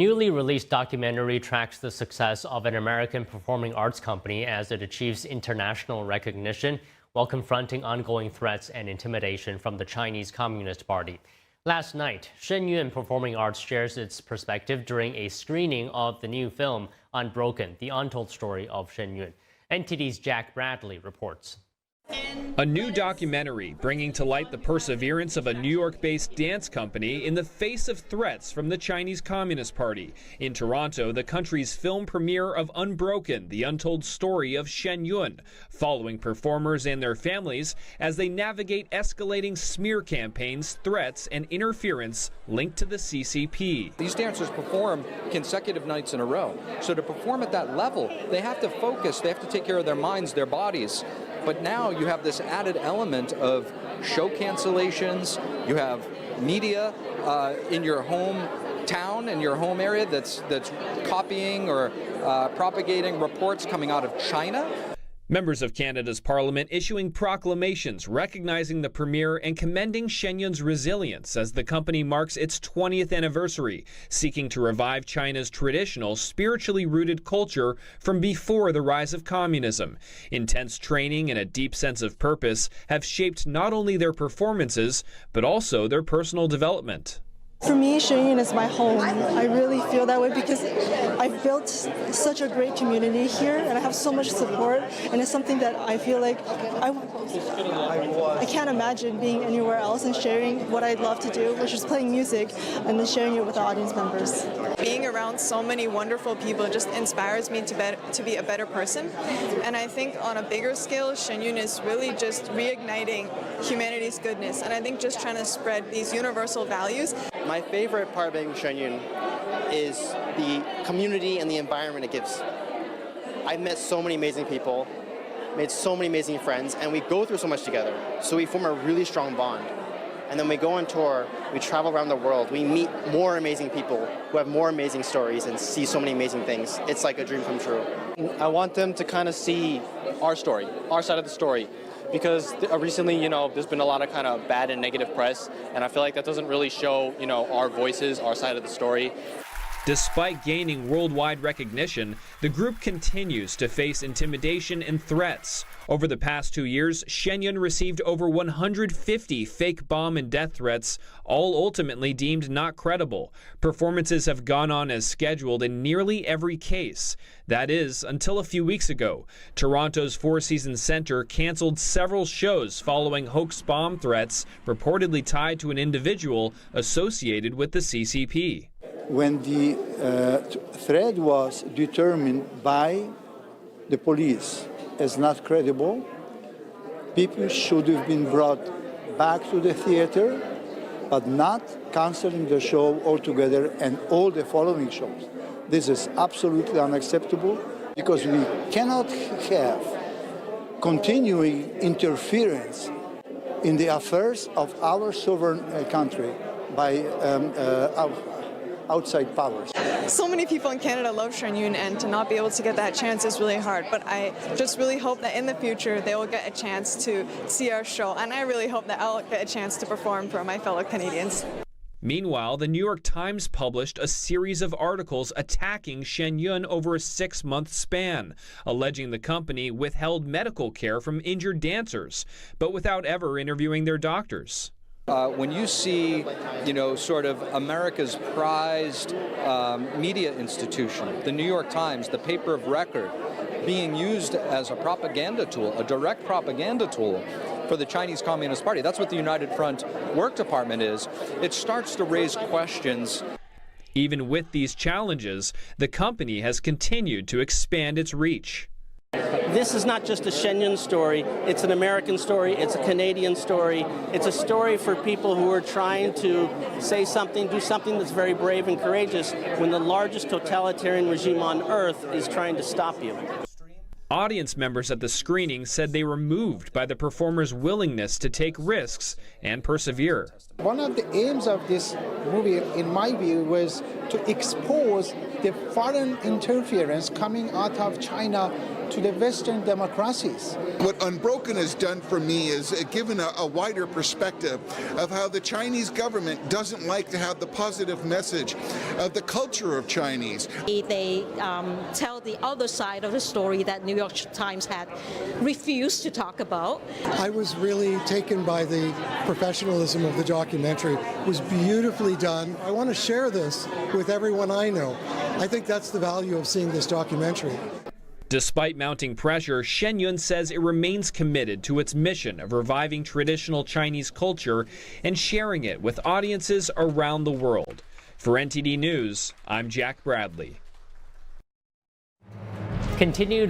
Newly released documentary tracks the success of an American performing arts company as it achieves international recognition while confronting ongoing threats and intimidation from the Chinese Communist Party. Last night, Shenyun Performing Arts shares its perspective during a screening of the new film Unbroken, the untold story of Shenyun. NTD's Jack Bradley reports. A new documentary bringing to light the perseverance of a New York-based dance company in the face of threats from the Chinese Communist Party. In Toronto, the country's film premiere of Unbroken, the untold story of Shenyun, following performers and their families as they navigate escalating smear campaigns, threats, and interference linked to the CCP. These dancers perform consecutive nights in a row. So to perform at that level, they have to focus, they have to take care of their minds, their bodies. But now you have this added element of show cancellations. You have media in your hometown, in your home area that's copying or propagating reports coming out of China. Members of Canada's Parliament issuing proclamations recognizing the premiere and commending Shenyun's resilience as the company marks its 20th anniversary, seeking to revive China's traditional, spiritually rooted culture from before the rise of communism. Intense training and a deep sense of purpose have shaped not only their performances, but also their personal development. For me, Shenyun is my home. I really feel that way because I've built such a great community here and I have so much support, and it's something that I feel like I can't imagine being anywhere else and sharing what I love to do, which is playing music and then sharing it with the audience members. Being around so many wonderful people just inspires me to be a better person, and I think on a bigger scale, Shenyun is really just reigniting humanity's goodness, and I think just trying to spread these universal values. My favorite part of being Shenyun is the community and the environment it gives. I've met so many amazing people, made so many amazing friends, and we go through so much together. So we form a really strong bond. And then we go on tour, we travel around the world, we meet more amazing people who have more amazing stories and see so many amazing things. It's like a dream come true. I want them to kind of see our story, our side of the story. Because recently, there's been a lot of kind of bad and negative press, and I feel like that doesn't really show, our voices, our side of the story. Despite gaining worldwide recognition, the group continues to face intimidation and threats. Over the past 2 years, Shenyun received over 150 fake bomb and death threats, all ultimately deemed not credible. Performances have gone on as scheduled in nearly every case. That is, until a few weeks ago. Toronto's Four Seasons Centre canceled several shows following hoax bomb threats reportedly tied to an individual associated with the CCP. When the threat was determined by the police as not credible, people should have been brought back to the theater, but not canceling the show altogether and all the following shows. This is absolutely unacceptable because we cannot have continuing interference in the affairs of our sovereign country by outside powers. So many people in Canada love Shenyun, and to not be able to get that chance is really hard. But I just really hope that in the future they will get a chance to see our show, and I really hope that I'll get a chance to perform for my fellow Canadians. Meanwhile, the New York Times published a series of articles attacking Shenyun over a 6-month span, alleging the company withheld medical care from injured dancers, but without ever interviewing their doctors. When you see, sort of America's prized media institution, the New York Times, the paper of record, being used as a propaganda tool, a direct propaganda tool for the Chinese Communist Party. That's what the United Front Work Department is. It starts to raise questions. Even with these challenges, the company has continued to expand its reach. This is not just a Shenyun story, it's an American story, it's a Canadian story, it's a story for people who are trying to say something, do something that's very brave and courageous when the largest totalitarian regime on earth is trying to stop you. Audience members at the screening said they were moved by the performers' willingness to take risks and persevere. One of the aims of this movie, in my view, was to expose the foreign interference coming out of China to the Western democracies. What Unbroken has done for me is given a wider perspective of how the Chinese government doesn't like to have the positive message of the culture of Chinese. They tell the other side of the story that New York Times had refused to talk about. I was really taken by the professionalism of the documentary. It was beautifully done. I want to share this with everyone I know. I think that's the value of seeing this documentary. Despite mounting pressure, Shenyun says it remains committed to its mission of reviving traditional Chinese culture and sharing it with audiences around the world. For NTD News, I'm Jack Bradley. Continued